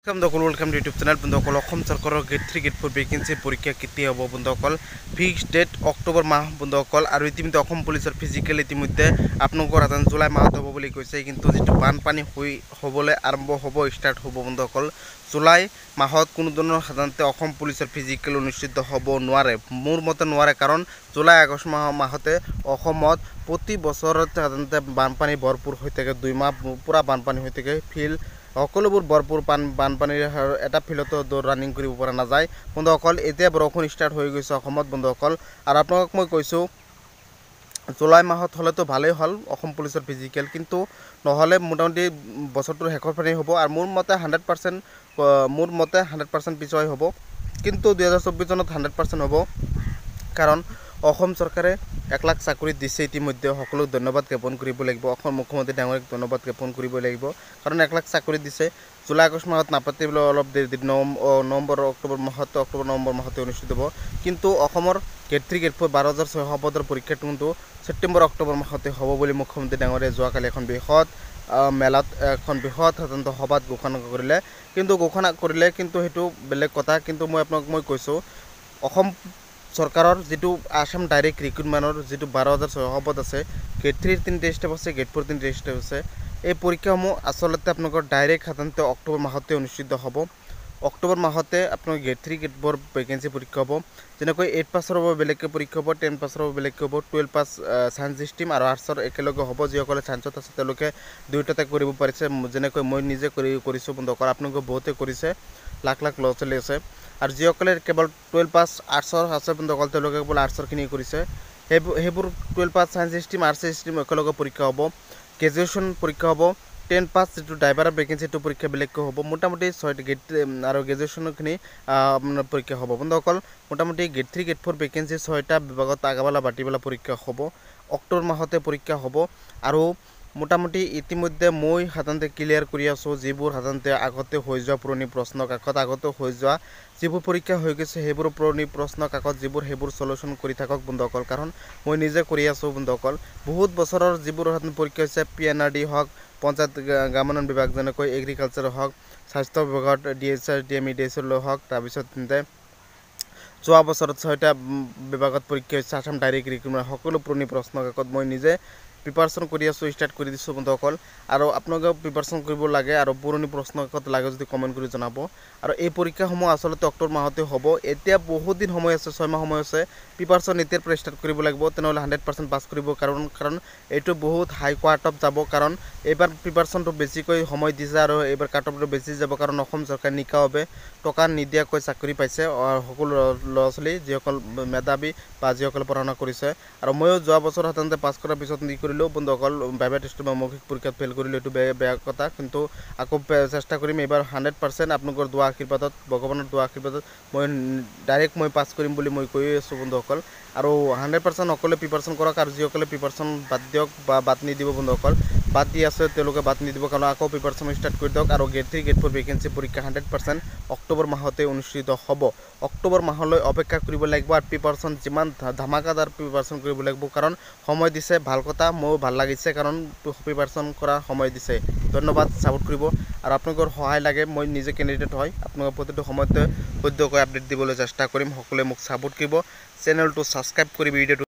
welcome to YouTube channel বন্ধুসকল অসম চৰকাৰৰ gate 3 gate 4 vacancy পৰীক্ষা কেতিয়া হ'ব বন্ধুসকল ফিক্স ডেট অক্টোবৰ মাহ বন্ধুসকল আৰু ইতিমধ্যে অসম পুলিচৰ ফিজিক্যাল ইতিমধ্যে আপোনালোকৰ আদান জুলাই মাহত হ'ব বুলি কৈছে কিন্তু যেটো বানপানী হ'বলৈ আৰম্ভ হ'ব ষ্টাৰ্ট হ'ব বন্ধুসকল জুলাই মাহত কোনো ধৰণৰ সাধাৰণতে অসম পুলিচৰ ফিজিক্যাল অনুষ্ঠিত হ'ব নোৱাৰে মোৰ মতে নোৱাৰে কাৰণ জুলাই আগষ্ট মাহতে অসমত প্ৰতি বছৰত সাধাৰণতে বানপানী ভৰপুৰ হৈ থাকে 2 মাহ পুৰা বানপানী হৈ থাকে ফিল সকলোবোৰ ভৰপুৰ বানপানীৰ এটা ফিলতো ৰানিং কৰিব পৰা নাযায় বন্ধুসকল এতিয়া বৰষুণ ষ্টাৰ্ট হৈ গৈছে অসমত বন্ধুসকল আৰু আপোনাক মই কৈছো জুলাই মাহত হলেতো ভালেই হল অসম পুলিচৰ ফিজিক্যাল কিন্তু নহলে মোটামুটি বছৰটোৰ শেষৰ ফালে হ'ব আৰু মোৰ মতে 100% পিছুৱাই হ'ব কিন্তু 2024 চনত 100% হ'ব কাৰণ অসম চৰকাৰে 1 লাখ চাকৰি দিছে ইতিমধ্যে সকলো ধন্যবাদ জ্ঞাপন কৰিব লাগিব অসম মুখ্যমন্ত্ৰী ডাঙৰীক ধন্যবাদ জ্ঞাপন কৰিব লাগিব কাৰণ 1 লাখ চাকৰি দিছে জুলাই আগষ্ট মাহত নাপাতিবলৈ অলপ নৱেম্বৰ অক্টোবৰ নৱেম্বৰ মাহতে অনুষ্ঠিত হ'ব কিন্তু অসমৰ গেট 3 গেট 4 12600 পদৰ পৰীক্ষাটো কিন্তু ছেপ্টেম্বৰ অক্টোবৰ মাহতে হ'ব বুলি মুখ্যমন্ত্ৰী ডাঙৰীয়ে যোৱাকালি এখন বৃহৎ মেলাত এখন বৃহৎ সাধাৰণ সভাত ঘোষণা কৰিলে কিন্তু হেতু বেলেগ কথা কিন্তু মই কৈছো অসম সরকারের যেটো আসাম ডাইরেক্ট রিক্রুটমেন্টর যেটো 12600 পদ আছে গেট 3 3 স্টেপ আছে গেট 4 3 স্টেপ আছে এই পরীক্ষাসমূহ আসলতে আপনাদের ডাইরেক্ট সাধারণতে অক্টোবর মাহতে অনুষ্ঠিত হ'ব অক্টোবর মাহতে আপনার গেট 3 গেট 4 ভেকেন্সি পরীক্ষা হ'ব যেনেকৈ 8 পাছৰ বাবে বেলেগকৈ পৰীক্ষা হ'ব 10 পাছৰ বাবে বেলেগকৈ হ'ব 12 পাছ সায়েন্স স্ট্ৰীম আৰু আৰ্টছৰ একেলগে হ'ব যিসকলে সায়েন্সত আছে তেওঁলোকে দুইটাতে কৰিব পাৰিছে যেনেকৈ মই নিজে কৰিছো বন্ধুসকল আপোনালোকে বহুতে কৰিছে লাখ লাখ ল'ৰা ছোৱালী আছে আৰু যিসকলে কেৱল 12 পাছ আৰ্টছৰ আছে বন্ধুসকল তেওঁলোকে কেৱল আৰ্টছৰখিনি কৰিছে হেবোৰ 12 পাছ সায়েন্স স্ট্ৰীম আৰ্টছ স্ট্ৰীম একেলগে পৰীক্ষা হ'ব গ্ৰেজুৱেশ্যন পৰীক্ষা হ'ব 10 পাছ যেটো ড্ৰাইভাৰৰ ভেকেন্সিটো পৰীক্ষা বেলেগকৈ হ'ব মোটামুটি 6 গেট আৰু গ্ৰেজুৱেশ্যনখিনি আপোনাৰ পৰীক্ষা হ'ব বন্ধুসকল মোটামুটি গেট 3 গেট 4 ভেকেন্সি 6টা বিভাগত আগাবালা বাটিবালা পৰীক্ষা হ'ব অক্টোবৰ মাহতে পৰীক্ষা হ'ব আৰু মোটামুটি ইতিমধ্যে মই সাধাৰণতে ক্লিয়াৰ কৰি আছো যিবোৰ সাধাৰণতে আগতে হৈ যোৱা পুৰণি প্ৰশ্ন কাকত আগতে হৈ যোৱা যিবোৰ পৰীক্ষা হৈ গৈছে সেইবোৰ পুৰণি প্ৰশ্ন কাকত যিবোৰ হেবোৰ সলিউশন কৰি থাকক বন্ধুসকল কাৰণ মই নিজে কৰি আছো বন্ধুসকল বহুত বছৰৰ যিবোৰ সাধাৰণ পৰীক্ষা হৈছে পিএনআৰডি হক পঞ্চায়ত গ্ৰামোন্নয়ন বিভাগ যেনেকৈ এগ্ৰিকালচাৰ হক স্বাস্থ্য বিভাগত ডিএছআৰ ডিএমইডিএছৰ হক তাৰ পিছত যোৱা বছৰত 6টা বিভাগত পৰীক্ষা হৈছে আসাম ডাইৰেক্ট ৰিক্ৰুটমেন্ট সকলো পুৰণি প্ৰশ্ন কাকত মই নিজে প্ৰিপাৰেচন কৰি আছো স্টাৰ্ট কৰি দিছো বন্ধুসকল আৰু আপোনালোকে প্ৰিপাৰেচন কৰিব লাগে আৰু পুৰণি প্ৰশ্ন কাকত লাগে যদি কমেন্ট কৰি জনাব আৰু এই পৰীক্ষাসমূহ আসলতে অক্টোবৰ মাহতে হ'ব এতিয়া বহুত দিন সময় আছে 6 মাহ সময় আছে প্ৰিপাৰেচন এতিয়াৰ পৰা স্টাৰ্ট কৰিব লাগিব তেনেহলে 100% পাস কৰিব কাৰণ এইটো বহুত হাই কোৱাৰ্ট অফ যাব কাৰণ এবাৰ প্ৰিপাৰেচনটো বেছিকৈ সময় দিছে আৰু এবাৰ কাট অফটো বেছি যাব কাৰণ অসম চৰকাৰ নিকাওবে টকা নিদিয়াকৈ চাকৰি পাইছে সকলো ল'ৰা ছোৱালী যিসকল মেধাবী বা যিসকল পঢ়াশুনা কৰিছে আৰু ময়ো যোৱা বছৰ সাধাৰণতে পাস কৰাৰ পিছত কৰিলো বন্ধুসকল বাইবা টেষ্ট বা মৌখিক পৰীক্ষাত ফেল কৰিলো এটো বেয়া কথা কিন্তু আকৌ চেষ্টা কৰিম এবাৰ 100% আপোনালোকৰ দোৱা আশীৰ্বাদত ভগৱানৰ দোৱা আশীৰ্বাদত মই ডাইৰেক্ট মই পাস কৰিম বুলি মই কৈ আছো বন্ধুসকল আৰু 100% অকলে প্ৰিপাৰেচন কৰক আৰু যিসকলে প্ৰিপাৰেচন বাদ দিয়ক বা বাদ নিদিব বন্ধুসকল বাদ দি আছে তেওঁলোকে বাদ নিদিব কাৰণ আকৌ প্ৰিপাৰেচন ষ্টাৰ্ট কৰি দিয়ক আৰু গেট 3 গেট 4 ভেকেন্সি পৰীক্ষা 100% অক্টোবৰ মাহতে অনুষ্ঠিত হ'ব অক্টোবৰ মাহলৈ অপেক্ষা কৰিব লাগিব আৰু প্ৰিপাৰেচন যিমান ধামাকাদাৰ প্ৰিপাৰেচন কৰিব লাগিব কাৰণ সময় দিছে ভাল কথা মই ভাল লাগিছে কাৰণ প্ৰিপাৰেচন কৰা সময় দিছে ধন্যবাদ সাপোৰ্ট কৰিব আৰু আপোনালোকৰ সহায় লাগে মই নিজে ক্যান্ডিডেট হয় আপোনালোকৰ প্ৰতিটো সময়তে সত্যকৈ আপডেট দিবলৈ চেষ্টা কৰিম সকলোৱে মোক সাপোৰ্ট কৰিব চেনেলটো সাবস্ক্ৰাইব কৰি ভিডিঅটো